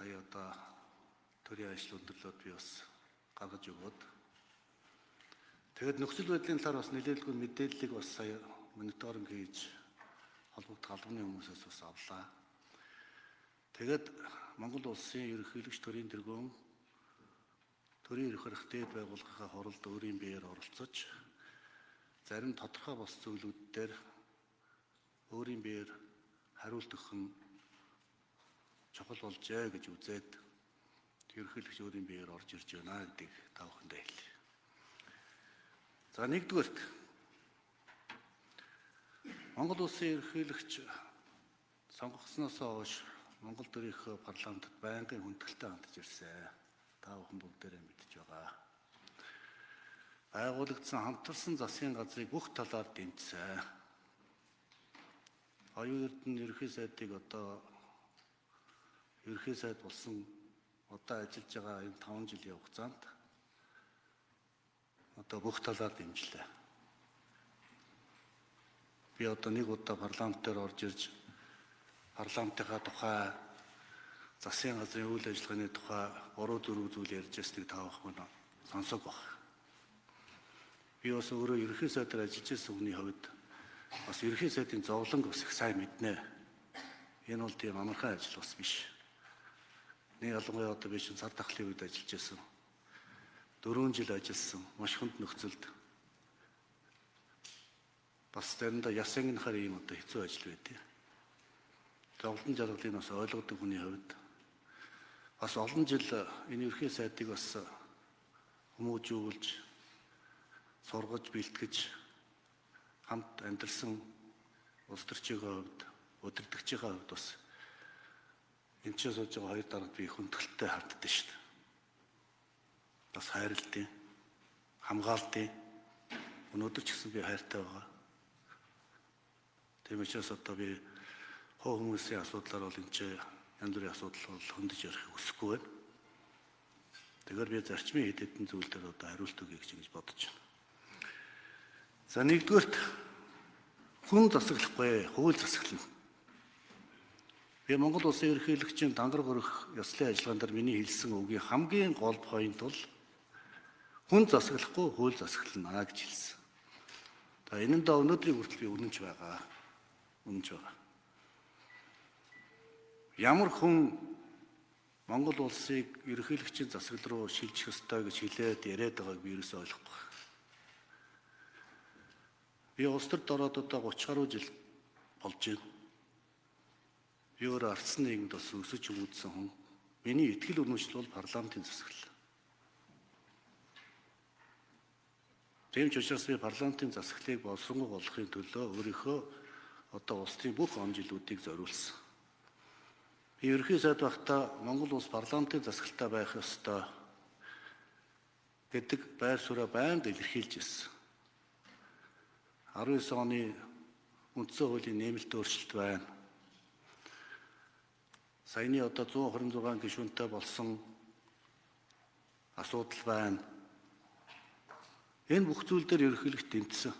сая одоо төрийн ажил өндөрлөөд би бас гаргаж өгөөд. Тэгээд нөхцөл байдлын талаар бас нэлээдгүй мэдээллийг бас сая мониторинг хийж холбогдох албаны хүмүүсээс бас авлаа. Тэгээд Монгол улсын ерөнхийлөгч төрийн тэргүүн төрийн эрх барих дээд байгууллагынхаа хуралд өөрийн биеэр оролцож зарим тодорхой бос зүйлүүд дээр өөрийн биеэр хариулт өгөх нь чухал болжээ гэж үзээд ерөнхийлөгч өөрийн биеэр орж ирж байна гэдгийг та бүхэндээ хэлье. За нэгдүгээрт Монгол улсын ерөнхийлөгч сонгогдсноос хойш Монгол төрийнхөө парламентд байнгын хүндэлтэй хандж ирсэн. Та бүхэн бүгдээрээ мэдж байгаа. Байгуулагдсан хамтарсан засгийн газрыг бүх талаар дэмжсэн. Оюун эрдэнэ ерөнхий сайдыг одоо ерөнхий сайд болсон одоо ажиллаж байгаа энэ 5 жилийн хугацаанд одоо бүх талаар дэмжлээ. Би одоо нэг удаа парламент дээр орж ирж парламентынхаа тухай засгийн газрын үйл ажиллагааны тухай 3-4 зүйл ярьж байсныг та бүхэн сонсог баг. Би бас өөрөө ерөнхий сайдаар ажиллаж байсан хүний хувьд бас ерөнхий сайдын зовлонг бас их сайн мэднэ. Энэ бол тийм амархан ажил бас биш. Нэг ялангуяа одоо би чинь цар тахлын үед ажиллаж байсан. 4 жил ажилласан маш хүнд нөхцөлд бас заримдаа яс ангинахаар ийм одоо хэцүү ажил байдаг. Зовлон жаргалыг бас ойлгодог хүний хувьд бас олон жил энэ ерөнхий сайдыг бас хүмүүжүүлж сургаж бэлтгэж хамт амьдарсан улс төрчийн хувьд удирдагчийн хувьд бас энэ ч сууж байгаа хоёр дарагт би хүндэлтэй ханддаг шүү дээ. Бас хайрлалтай, хамгаалтай. Өнөөдөр ч гэсэн би хайртай байгаа. Тийм учраас одоо би хоо хүмүүсийн асуудлаар бол энэ ч янз бүрийн асуудал бол хөндөж ярих хүсэхгүй байна. Тэгэхээр би зарчмын хэд хэдэн зүйл дээр одоо хариулт өгье гэж бодож байна. За нэгдүгээрт хүн засаглахгүй, хууль засаглана. Би Монгол улсын ерөнхийлөгчийн дангараг өргөх ёслолын ажиллагаан дээр миний хэлсэн үгийн хамгийн гол point бол хүн засаглахгүй, хууль засаглана гэж хэлсэн. За энэ нь өнөөдрийн хүртэл би үнэнч байгаа. Ямар хүн Монгол улсыг ерөнхийлөгчийн засаглал руу шилжих ёстой гэж хэлээд яриад байгааг би ерөөсөй ойлгохгүй. Би улс төрд ороод одоо 30 гаруй жил болж байна. Би өөрөө ардсан нийгэмд бас өсөж өмүүдсэн хүн. Миний итгэл үнэмшил бол парламентын засаглал. Тийм ч учраас би парламентын засаглалыг боловсронгуй болгохын төлөө өөрийнхөө одоо улсын бүх он жилүүдийг зориулсан. Би ерөнхий сайд байхдаа Монгол улс парламентын засаглалтай байх ёстой гэдэг байр сууриа байнга илэрхийлж ирсэн. 19 оны үндсэн хуулийн нэмэлт өөрчлөлт байна. Саяны одоо 126 гишүүнтэй болсон асуудал байна. Энэ бүх зүйл дээр ерөнхийлөгч дэмжсэн.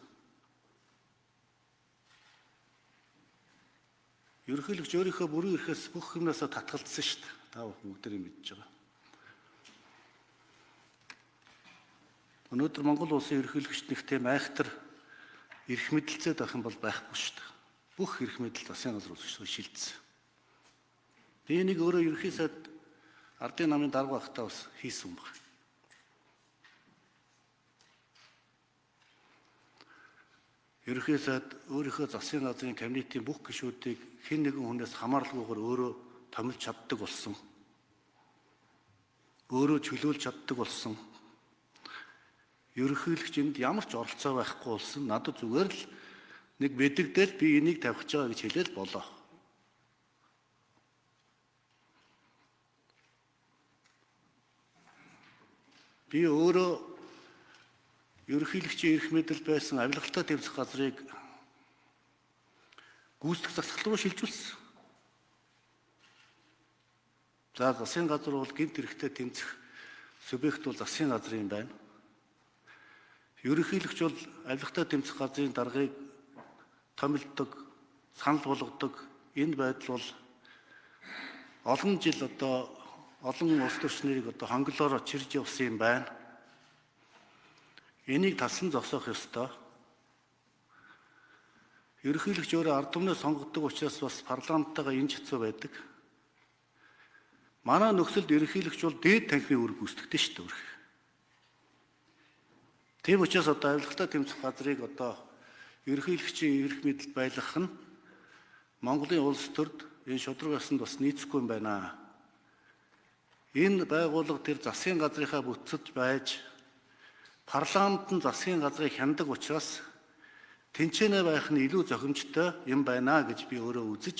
Ерөнхийлөгч өөрийнхөө бүрэн эрхээс бүх юмнасаа татгалзсан шүү дээ. Та бүхэн бүгдээрээ мэдж байгаа. Өнөөдөр Монгол улсын ерөнхийлөгчд нэг тийм айхтар эрх мэдэлцээд байх юм бол байхгүй шүү дээ. Бүх эрх мэдэл засгийн газар ус шилжсэн. Би нэг өөрөө ерөнхий сайд ардын намын дарга байхдаа бас хийсэн юм байна. Ерөнхий сайд өөрийнхөө засгийн газрын кабинетийн бүх гишүүдийг хэн нэгэн хүнээс хамааралгүйгээр өөрөө томилж чаддаг болсон. Өөрөө чөлөөлж чаддаг болсон. Ерөнхийлөгч энд ямар ч оролцоо байхгүй болсон. Надад зүгээр л нэг мэдэгдэл би энийг тавьчих байгаа гэж хэлээл болоо. Би өөрөө ерөнхийлөгчийн эрх мэдэл байсан авилгалтай тэмцэх газрыг гүйцэтгэх засаглал руу шилжүүлсэн. За засгийн газар бол гэмт хэрэгтэй тэмцэх субъект бол засгийн газар юм байна. Ерөнхийлөгч бол авилгатай тэмцэх газрын даргыг томилдог, санал болгодог. Энэ байдал бол олон жил одоо олон улс төрчнэрийг одоо хонглоороо чирж явсан юм байна. Энийг талсан зогсоох ёстой. Ерөнхийлөгч өөрөө ард түмнээ сонгодог учраас бас парламенттайгаа энэ хэцүү байдаг. Манай нөхцөлд ерөнхийлөгч бол дээд танхимын үүрэг гүйцэтгэдэг шүү дээ. Тийм учраас одоо авилгатай тэмцэх газрыг одоо ерөнхийлөгчийн эрх мэдэл байлгах нь Монголын улс төрд энэ шудраг ясанд бас нийцэхгүй юм байна. Энэ байгууллага тэр засгийн газрынхаа бүтцэж байж парламент нь засгийн газрыг хяндаг учраас тэнцэнэ байх нь илүү зохимжтой юм байна гэж би өөрөө үзэж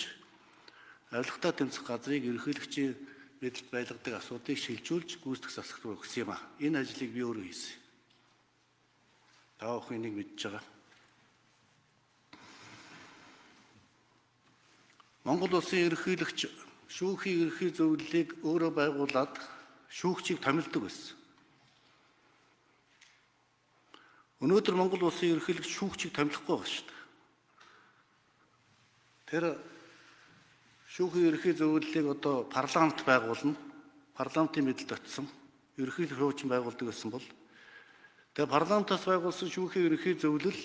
авилгатай тэмцэх газрыг ерөнхийлөгчийн мэдэлд байлгадаг асуудыг шилжүүлж гүйцэтгэх засаг руу өгсөн юм а. Энэ ажлыг би өөрөө хийсэн. Та бүхэн энийг мэдж байгаа. Монгол улсын ерөнхийлөгч шүүхийн ерөнхий зөвлөлийг өөрөө байгуулад шүүгчийг томилдог байсан. Өнөөдөр Монгол улсын ерөнхийлөгч шүүгчийг томилохгүй байна шүү дээ. Тэр шүүхийн ерөнхий зөвлөлийг одоо парламент байгуулна. Парламентын мэдэлд очсон. Ерөнхийлөгч шүүгч байгуулдаг гэсэн бол тэгээ парламентаас байгуулсан шүүхийн ерөнхий зөвлөл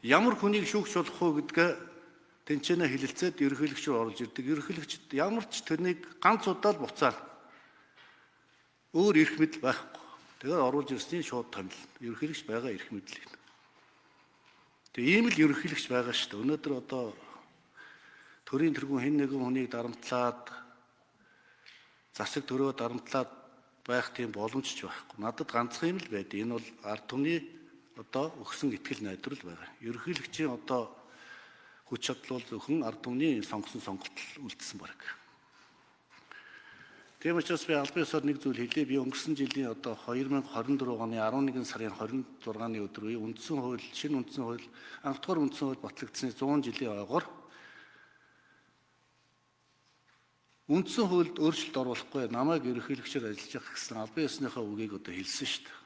ямар хүнийг шүүгч болох вэ гэдгээ тэнцэнэ хэлэлцээд ерөнхийлөгч рүү орж ирдэг. Ерөнхийлөгчд ямар ч тэрнийг ганц удаа л буцаана. Өөр эрх мэдэл байхгүй. Тэгээд оруулж ирсний шууд томилно. Ерөнхийлөгч байгаа эрх мэдлийг. Тэгээ ийм л ерөнхийлөгч байгаа шүү дээ. Өнөөдөр одоо төрийн тэргүүн хэн нэгэн хүнийг дарамтлаад засаг төрөө дарамтлаад байх тийм боломж ч байхгүй. Надад ганцхан юм л байд. Энэ бол ард түмний одоо өгсөн итгэл найдвар л байгаа. Ерөнхийлөгчийн одоо хүч чадал бол зөвхөн ард түмний сонгосон сонголт үлдсэн баг. Тийм учраас би албан ёсоор нэг зүйл хэлье. Би өнгөрсөн жилийн одоо 2024 оны 11 сарын 26-ны өдөр үе үндсэн хууль, шинэ үндсэн хууль, анх дахь үндсэн хууль батлагдсны 100 жилийн ойгоор үндсэн хуульд өөрчлөлт оруулахгүй намайг ерөнхийлөгчөөр ажиллаж явах гэсэн албан ёсныхаа үгийг одоо хэлсэн шүү дээ.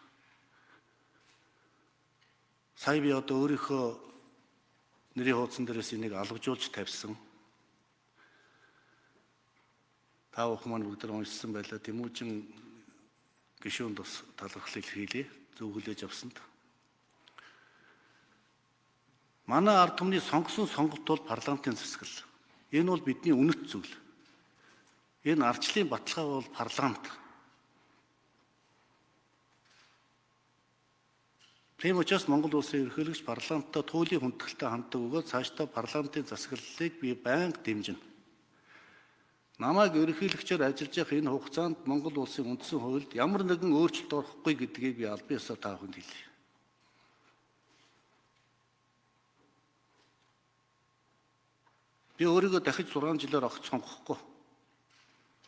Сая би одоо өөрийнхөө нэрийн хуудсан дээрээс энийг алгажуулж тавьсан. Та бүхэн маань бүгд уншсан байлаа. Тэмүүжин гишүүнд бас талархал илэрхийлье. Зөв хүлээж авсанд. Манай ард түмний сонгосон сонголт бол парламентын засаглал. Энэ бол бидний үнэт зүйл. Энэ ардчлалын баталгаа бол парламент. Тийм учраас Монгол улсын ерөнхийлөгч парламенттай туйлын хүндэтгэлтэй ханддаг өгөөд цаашдаа парламентын засаглалыг би байнга дэмжинэ. Намайг ерөнхийлөгчөөр ажиллаж явах энэ хугацаанд Монгол улсын үндсэн хуульд ямар нэгэн өөрчлөлт орохгүй гэдгийг би албан ёсоор та бүхэнд хэлье. Би өөрийгөө дахиж 6 жилээр огт сонгохгүй.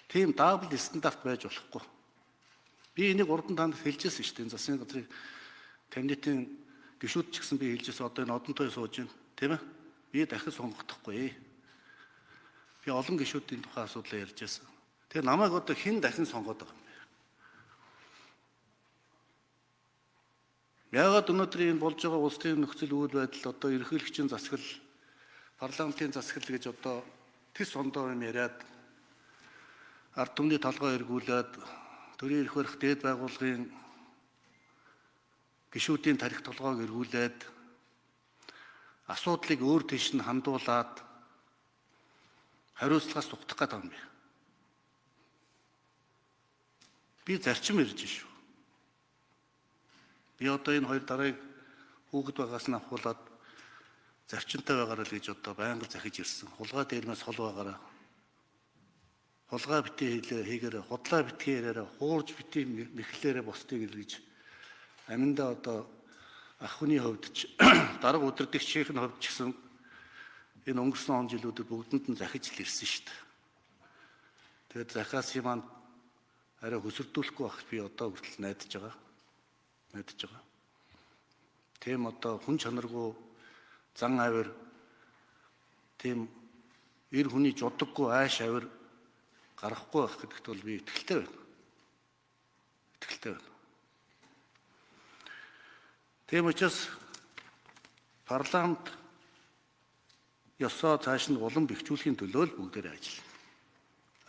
Тийм дабл стандарт байж болохгүй. Би энийг урд нь танд хэлжсэн шүү дээ. Энэ засгийн газрын кабинетийн гишүүд ч гэсэн би хэлжсэн одоо энэ одон той сууж байна. Тийм ээ? Би дахиж сонгохдохгүй. Би олон гишүүдийн тухай асуудлаа ярьж байсан. Тэгээ намайг одоо хэн дахин сонгоод байгаа юм бэ? Яагаад өнөөдөр энэ болж байгаа улс төрийн нөхцөл үйл байдал одоо ерөнхийлөгчийн засаглал, парламентын засаглал гэж одоо тис ондоо юм яриад ард түмний толгой эргүүлээд төрийн эрх барих дээд байгууллагын гишүүдийн тарих толгойг эргүүлээд асуудлыг өөр тийш нь хандуулаад хариуцлагаас зүгтах гэдэг юм бэ. Би зарчим ирж шүү. Би одоо энэ хоёр дараыг хүүхэд байгаас нь авахуулаад зарчимтай байгаараа л гэж одоо байнга захиж ирсэн. Хулгай дээрмээс хол байгаараа. Хулгай битээ хийгээрээ, худлаа битгий яриараа, хуурж битгий мэхлээрээ босдгийг гэж аминда одоо ах хүний хувьд ч дарга удирдагчийн хувьд ч гэсэн энэ өнгөрсөн он жилүүдэд бүгдэнд нь захиж л ирсэн шүү дээ. Тэгээд захиас юм арай хөсөрдүүлэхгүй байх би одоо хүртэл найдаж байгаа. Тийм одоо хүн чанаргүй зан авир тийм эр хүний жудаггүй айш авир гарахгүй байх гэдэгт бол би итгэлтэй байна. Тийм учраас парламент ёсоо цааш нь улам бэхжүүлэхийн төлөө л бүгдээрээ ажиллана.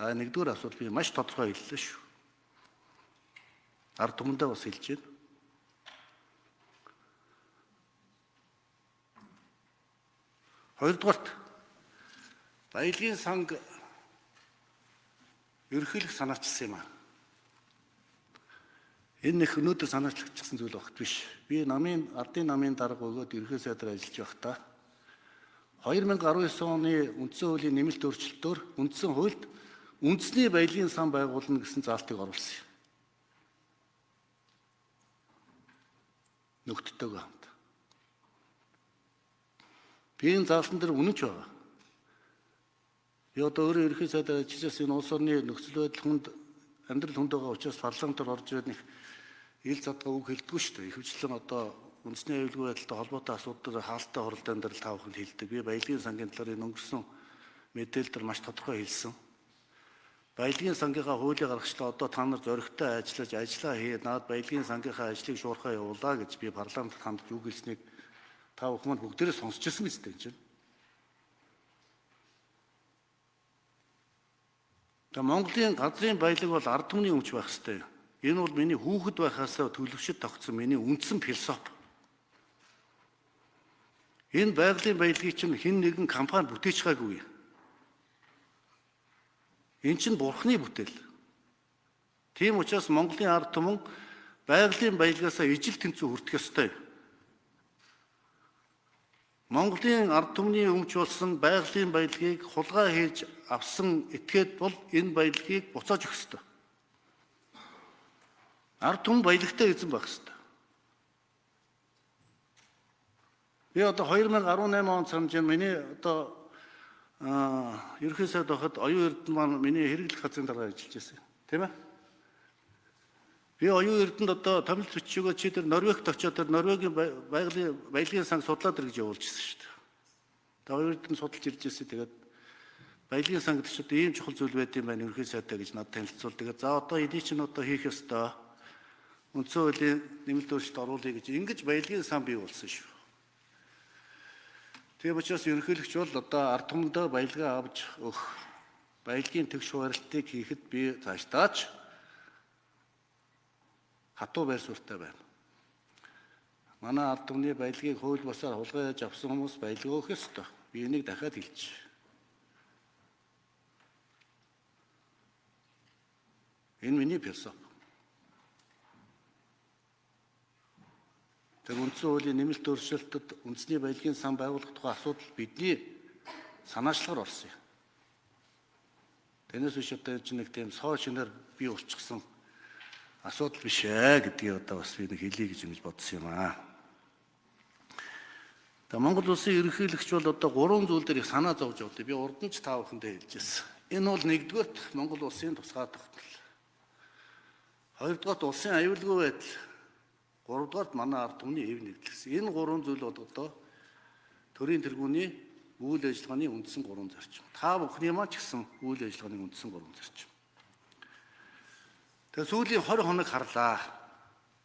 Нэгдүгээр асуудал би маш тодорхой хэллээ шүү. Ард түмэндээ бас хэлж байна. Хоёрдугаарт баялагын санг ерөнхийлөх санаачилсан юм аа. Энэ их өнөөдөр санаачлагдсан зүйл багт биш. Би ардын намын дарга өгөөд ерөнхий сайдаар ажиллаж байхдаа 2019 оны үндсэн хуулийн нэмэлт өөрчлөлтөөр үндсэн хуульд үндэсний баялагын сан байгуулна гэсэн заалтыг оруулсан юм. Нөхдөдтэйгээ хамт. Би энэ заалтан дээр үнэнч байгаа. Би одоо өөрөө ерөнхий сайдаар ажиллаж энэ улс орны нөхцөл байдал хүнд амьдрал хүнд байгаа учраас парламентаар орж ирээд нэг ил задгаа үг хэлдэггүй шүү дээ. Ихэвчлэн одоо үндэсний аюулгүй байдалтай холбоотой асуудал хаалттай хуралдаан дээр л таавахын хэлдэг. Би баялагын сангийн талаар энэ өнгөрсөн мэдээлэлээр маш тодорхой хэлсэн. Баялагын сангийнхаа хуулийг гаргачлаа одоо та нар зоригтой ажиллаж ажиллаа хий. Наад баялагын сангийнхаа ажлыг шуурхаа явуулаа гэж би парламентд хандж үг хэлснийг та бүхэн маань бүгдээрээ сонсч ирсэн биз дээ чинь. Тэгээ Монголын газрын баялаг бол ард түмний өмч байх ёстой. Энэ бол миний хүүхэд байхаасаа төлөвшөд тогтсон миний үндсэн философи. Энэ байгалийн баялагийг чинь хэн нэгэн компани бүтээж байгаагүй. Энэ чинь бурхны бүтээл. Тийм учраас Монголын ард түмэн байгалийн баялагаасаа ижил тэнцүү хүртэх ёстой. Монголын ард түмний өмч болсон байгалийн баялагийг хулгай хийж авсан этгээд бол энэ баялагийг буцааж өгөх ёстой. Ард түмэн баялагтай эзэн байх ёстой. Би одоо 2018 онд санаж миний одоо ерөнхий сайд байхад оюун эрдэнэ маань миний хэрэглэх газрын дараа ажиллаж байсан. Тийм ээ? Би оюун эрдэнэд одоо томилт бичигөө чи тэр Норвегт очиод тэр Норвегийн баялагын санг судлаад ир гэж явуулж ирсэн шүү дээ. Тэгээ оюун эрдэнэ судалж ирж ирсэн. Тэгээд баялагын сангд ч одоо ийм чухал зүйл байд юм байна ерөнхий сайдаа гэж надад танилцуул. Тэгээд за одоо энийг чинь одоо хийх ёстой. Үндсэн хуулийн нэмэлт өөрчлөлт оруулъя гэж ингэж баялагын сан бий болсон шүү. Тийм учраас ерөнхийлөгч бол одоо ард түмэндээ баялагаа авч өгөх баялагын тэгш хуваарлтыг хийхэд би цаашдаач хатуу байр суурьтай байна. Манай ард түмний баялагыг хууль бусаар хулгай яаж авсан хүмүүс баялаг өгөх ёстой. Би энийг дахиад хэлж. Энэ миний философи. Тэр үндсэн хуулийн нэмэлт өөрчлөлтөд үндэсний баялагын сан байгуулах тухай асуудал бидний санаачлагаар орсон юм. Тэрнээс биш одоо энэ нэг тийм соо шинээр бий болчихсон асуудал биш ээ гэдгийг одоо бас би нэг хэлье гэж ингэж бодсон юм аа. Тэгээ Монгол улсын ерөнхийлөгч бол одоо 3 зүйл дээр их санаа зовж явдаа. Би урд нь ч та бүхэндээ хэлжсэн. Энэ бол нэгдүгээрт Монгол улсын тусгай тогтнол. Хоёрдугаарт улсын аюулгүй байдал. Гуравдугаарт манай ард түмний эв нэгдлэгсэн. Энэ 3 зүйл бол одоо төрийн тэргүүний үйл ажиллагааны үндсэн 3 зарчим. Та бүхний маань ч гэсэн үйл ажиллагааны үндсэн 3 зарчим. Тэгээ сүүлийн 20 хоног харлаа.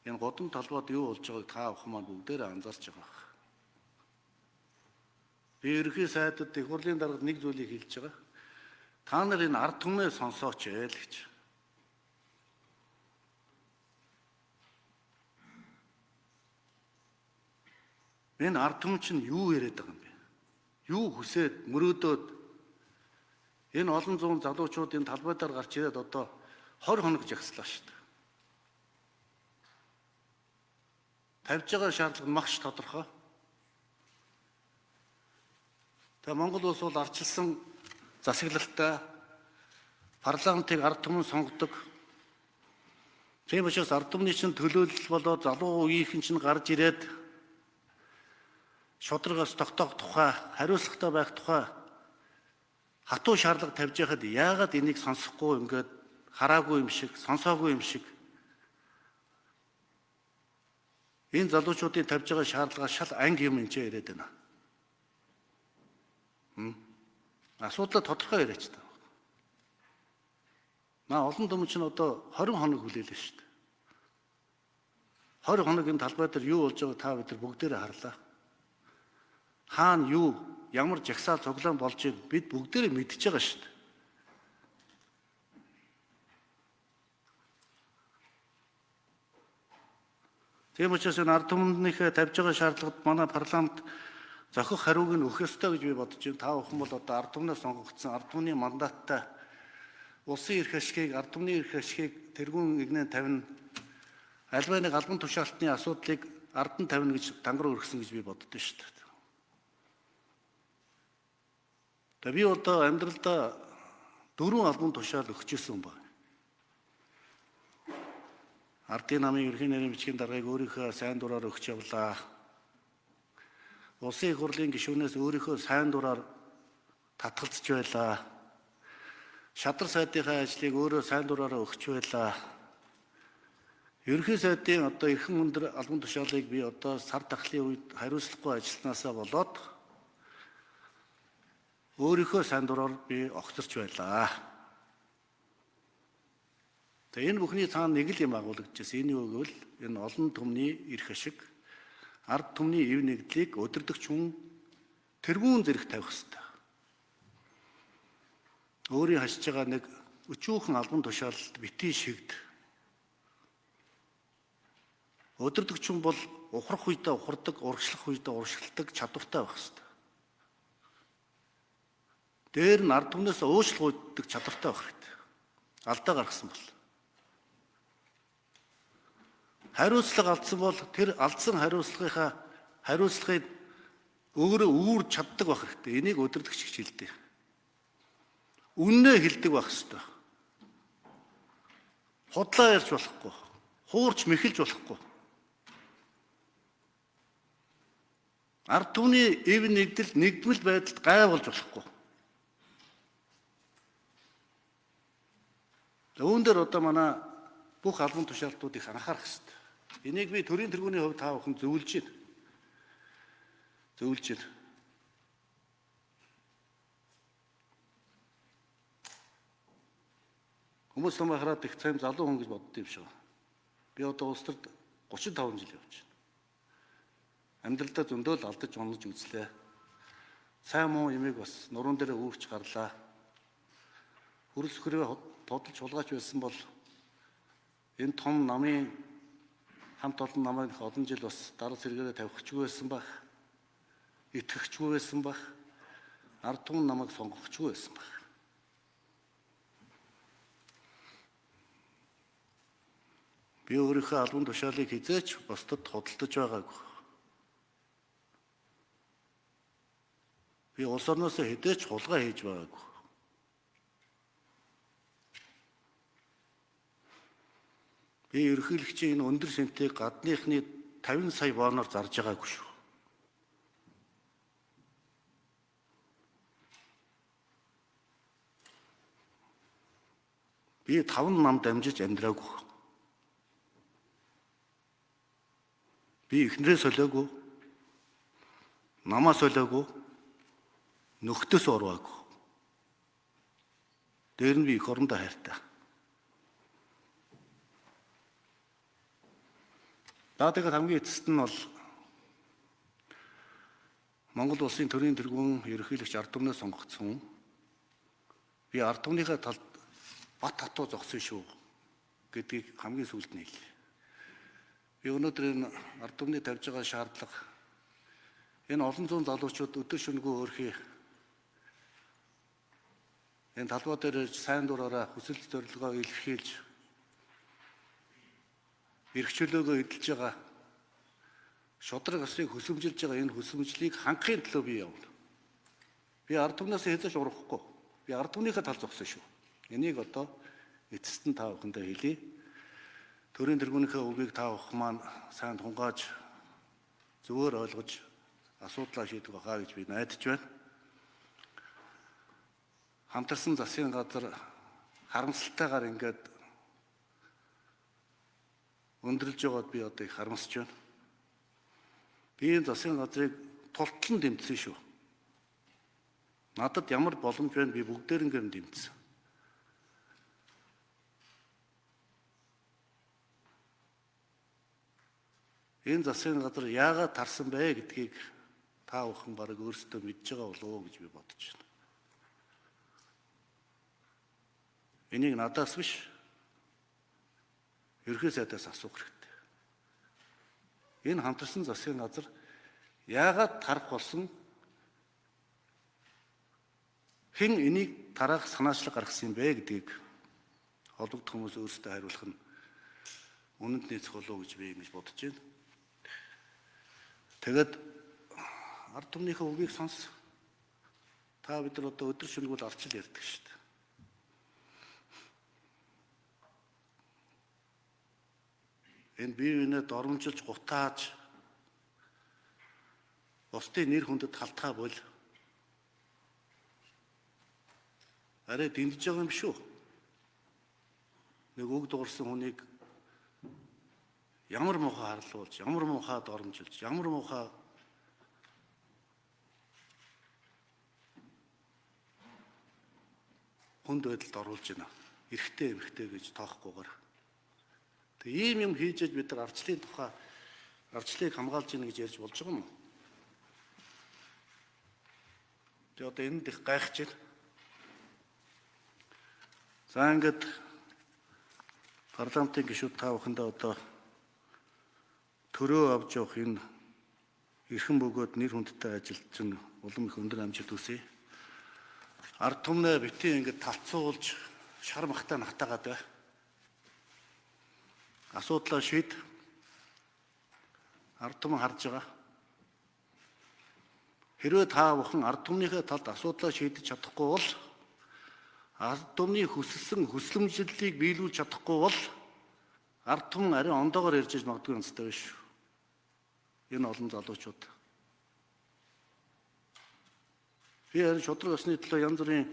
Энэ годам талбайд юу болж байгааг та бүхэн маань бүгдээрээ анзаарч байгаа. Би ерөнхий сайдад их хурлын даргад нэг зүйлийг хэлж байгаа. Та нар энэ ард түмээ сонсооч ээ л гэж. Энэ ард түмэн чинь юу яриад байгаа юм бэ? Юу хүсээд мөрөөдөөд энэ олон зуун залуучуудын талбайдаар гарч ирээд одоо 20 хоног жагслаа шүү дээ. Тавьж байгаа шаардлага нь маш тодорхой. Тэгээ Монгол улс бол арчилсан засаглалтай парламентыг ард түмэн сонгодог. Тийм учраас ард түмний чинь төлөөлөл болоод залуу үеийнхэн чинь гарч ирээд шударгаас тогтоох тухай, хариуцлагатай байх тухай хатуу шаардлага тавьж байхад яагаад энийг сонсохгүй ингээд хараагүй юм шиг, сонсоогүй юм шиг энэ залуучуудын тавьж байгаа шаардлага шал анги юм энэ яриад байна. Асуудал тодорхой яриач та. Олон түмэн чинь одоо 20 хоног хүлээлээ шүү дээ. 20 хоног энэ талбай дээр юу болж байгааг та бид нар бүгдээрээ харлаа. Хаана юу, ямар жагсаал цуглаан болж байгааг бид бүгдээрээ мэдчихэж байгаа шүү дээ. Тийм учраас энэ ард түмнийхээ тавьж байгаа шаардлагад манай парламент зохих хариуг нь өгөх ёстой гэж би бодож байна. Та бүхэн бол одоо ард түмнээс сонгогдсон ард түмний мандаттай улсын эрх ашигыг, ард түмний эрх ашигыг тэргүүн игнэн тавина, альва нэг албан тушаалтны асуудлыг ард нь тавина гэж дангар өргөсөн гэж би боддог шүү дээ. Би одоо амьдралдаа 4 албан тушаал өгчээсэн байна. Ардын намын ерхий нарийн бичгийн даргаыг өөрийнхөө сайн дураар өгч явлаа. Улсын их хурлын гишүүнээс өөрийнхөө сайн дураар татгалзаж байлаа. Шадар сайдынхаа ажлыг өөрөө сайн дураараа өгч байлаа. Ерхий сайдын одоо эрхэм өндөр албан тушаалыг би одоо сар дахлын үед хариуцлагагүй ажилласнасаа болоод өөрийнхөө сайн дураар би огцорч байлаа. Энэ бүхний цаана нэг л юм агуулгдчихсэн. Энэ юу гэвэл энэ олон түмний эрх ашиг, ард түмний эв нэгдлийг өдөрдөгч хүн тэргүүн зэрэг тавих хэрэгтэй. Өөрийн хашиж байгаа нэг өчүүхэн албан тушаалд битгий шигд. Өдөрдөгч хүн бол ухрах үедээ ухардаг, урагшлах үедээ урагшилдаг чадвартай байх хэрэгтэй. Дээр нь ард түмнээс уучлах чадвартай байх хэрэгтэй. Алдаа гаргасан бол. Хариуцлага алдсан бол тэр алдсан хариуцлагыг өөрөө үүрж чаддаг байх хэрэгтэй. Энийг өдөрдөгч гэж хэлдэг. Үннээ хэлдэг байх хэрэгтэй. Худлаа ярьж болохгүй. Хуурч мэхэлж болохгүй. Ард түмний эв нэгдэл нэгдмэл байдалд гайвуулж болохгүй. Үүн дээр одоо манай бүх албан тушаалтуудыг анхаарах хэрэгтэй. Энийг би төрийн тэргүүний хувьд та бүхэн зөвлөж байна. Хүмүүс намайг хараад их цайм залуу хүн гэж боддог юм шиг. Би одоо улс төрд 35 жил явж байна. Амьдралдаа зөндөө л алдаж унаж үзлээ. Сайн муу юмыг бас нуруунд дээр үүрч гарлаа. Хөрөлс хөрөө тодолж хулгайч байсан бол энэ том намын хамт олон намайг олон жил бас дараа сэргээрээ тавихчгүй байсан байх. Итгэхчгүй байсан байх. Ард түмэн намайг сонгохчгүй байсан байх. Би өөрийнхөө албан тушаалыг хизээч бусдад худалдаж байгаагүй. Би улс орноос хэдээч хулгай хийж байгаагүй. Би ерөнхийлөгчийн энэ өндөр сэнтийг гадныхны 50 сая бооноор зарж байгаагүй шүү. Би 5 нам дамжиж амьдраагүй. Би эхнэрээ солиогүй. Намаа солиогүй. Нөхдөс урваагүй. Дээр нь би их орондоо хайртай. Тэгээд хамгийн эцэст нь бол Монгол улсын төрийн тэргүүн ерөнхийлөгч ард түмнээс сонгогдсон. Би ард түмнийхээ талд бат хатуу зогсон шүү гэдгийг хамгийн сүүлд нь хэлье. Би өнөөдөр энэ ард түмний тавьж байгаа шаардлага энэ олон зуун залуучууд өдөр шөнөгүй өөрхий энэ талбай дээр сайн дураараа хүсэл зорилгоо илэрхийлж эрх чөлөөгөө эдэлж байгаа шудраг ёсыг хөсөмжилж байгаа энэ хөсөмжлийг хангахын төлөө би явна. Би ард түмнээс хэзээ ч урахгүй. Би ард түмнийхээ тал зогсон шүү. Энийг одоо эцэст нь та бүхэндээ хэлье. Төрийн тэргүүнийхээ үгийг та бүхэн маань сайн тунгааж зөвөр ойлгож асуудлаа шийдэх байхаа гэж би найдаж байна. Хамтарсан засгийн газар харамсалтайгаар ингээд өндөрлж байгаад би одоо их харамсаж байна. Би энэ засгийн газрыг тултлан дэмжсэн шүү. Надад ямар боломж байна би бүгдээрнгээр нь дэмжсэн. Энэ засгийн газар яагаад тарсан бэ гэдгийг та бүхэн бараг өөрсдөө мэдж байгаа болов уу гэж би бодож байна. Энийг надаас биш ерхий сайдаас асуух хэрэгтэй. Энэ хамтарсан засгийн газар яагаад тарах болсон? Хэн энийг тараах санаачлаг гаргасан юм бэ гэдгийг холбогдох хүмүүс өөрсдөө хариулах нь үнэнд нийцэх болов гэж би ингэж бодож байна. Тэгэд ард түмнийхээ үгийг сонс. Та бид нар одоо өдөр шөнөгүй алчил ярьдаг шүү дээ. Энэ бие биенээ доромжилж гутааж бусдын нэр хүндэд халтгаа бол арай дэмжиж байгаа юм шүү. Нэг үг дуурсан хүнийг ямар муухай харлуулж, ямар муухай доромжилж, ямар муухай хүнд байдалд оруулж байна. Эрэгтэй эмэгтэй гэж тоохгүйгээр. Тэгээ ийм юм хийж бид нар арчлалын тухай арчлалыг хамгаалж гинэ гэж ярьж болж байгаа юм уу? Тэгээ одоо энд их гайхаж байна. За ингээд парламентын гишүүд та бүхэндээ одоо төрөө авч явах энэ эрхэм бөгөөд нэр хүндтэй ажилд чинь улам их өндөр амжилт хүсье. Ард түмнээ битгий ингээд талцуулж шар махтай натаагаад бай. Асуудлаа шийд. Ард түмэн харж байгаа. Хэрвээ та бүхэн ард түмнийхээ талд асуудлаа шийдэж чадахгүй бол ард түмний хүсэлсэн хүслэмжлэлийг биелүүлж чадахгүй бол ард түмэн ари ондоогоор ярьж магадгүй онцтой биш. Энэ олон залуучууд. Би харин шудраг ёсны төлөө янз бүрийн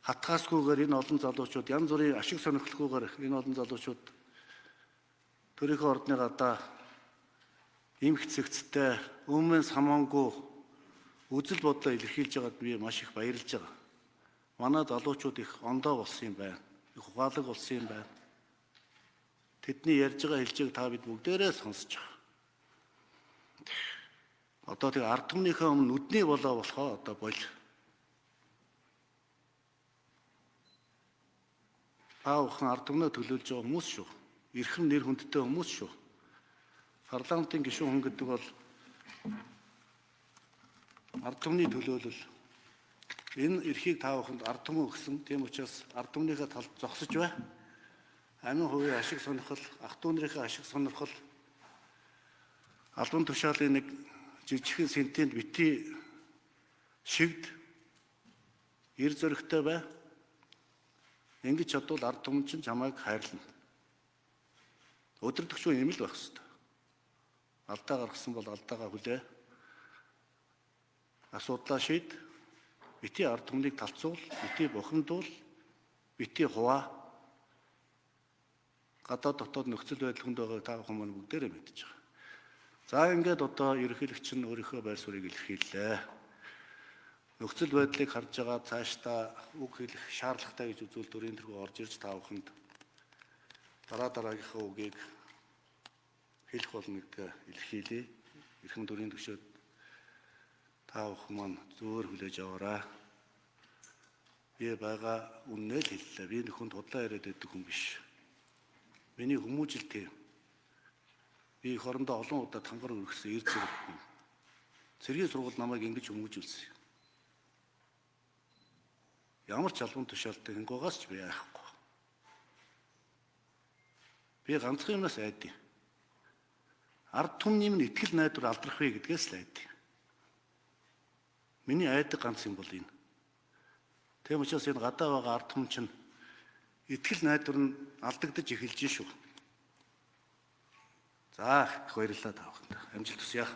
хатгаасгүйгээр энэ олон залуучууд, янз бүрийн ашиг сонирхолгүйгээр энэ олон залуучууд төрийнхөө ордны гадаа им хэцэгцтэй, өмнө самаангүй үзэл бодлоо илэрхийлж байгаад би маш их баярлж байгаа. Манай залуучууд их ондоо болсон юм байна. Их ухаалаг болсон юм байна. Тэдний ярьж байгаа хэлжийг та бид бүгдээрээ сонсож байгаа. Одоо тэг ард түмнийхээ өмнө нүдний болоо болохоо одоо бол. Та бүхэн ард түмнээ төлөөлж байгаа хүмүүс шүү. Эрхэм нэр хүндтэй хүмүүс шүү. Парламентын гишүүн хүн гэдэг бол ард түмний төлөөлөл. Энэ эрхийг та бүхэнд ард түмэн өгсөн. Тийм учраас ард түмнийхээ талд зогсож бай. Амин хувийн ашиг сонирхол, ах дүү нарын ашиг сонирхол, албан тушаалын нэг жижигхэн сентинд бити шигд эр зөрөгтэй бай. Ингэж чадвал ард түмэн чинь чамайг хайрлана. Өдөртөгчөө юм л байх хэрэгтэй. Алдаа гаргасан бол алдаагаа хүлээ. Асуудлаа шийд. Бити ард түмнийг талцуул, бити бухимдуул, бити хуваа. Гадаад дотоод нөхцөл байдал хүнд байгааг та бүхэн маань бүгдээрээ мэдж байгаа. За ингээд одоо ерөнхийлөгч нь өөрийнхөө байр суурийг илэрхийллээ. Нөхцөл байдлыг харж байгаа цаашдаа үг хэлэх шаардлагатай гэж үзвэл төрийн тэргүү орж ирж та бүхэнд дараагийнхаа үгийг хэлэх болно гэдгээ илэрхийлье. Эрхэм төрийн төвшөөд та бүхэн маань зөөр хүлээж аваарай. Би байгаа үннээ л хэллээ. Би нөхөнд худлаа яриад байдаг хүн биш. Миний хүмүүжил тийм. Би их орондоо олон удаа тангар өргөсөн эр зэрэг хүн. Цэргийн сургууль намайг ингэж хүмүүжүүлсэн. Ямар ч албан тушаалтай хэнгугаас ч би айхгүй. Би ганцхан юмнаас айдیں۔ Ард түмний минь итгэл найдвар алдрах вэ гэдгээс л айдیں۔ Миний айдаг ганц юм бол энэ. Тийм учраас энэ гадаа байгаа ард түмэн чинь итгэл найдвар нь алдагдаж эхэлж шүү. За их баярлалаа та бүхэнд. Амжилт хүсье.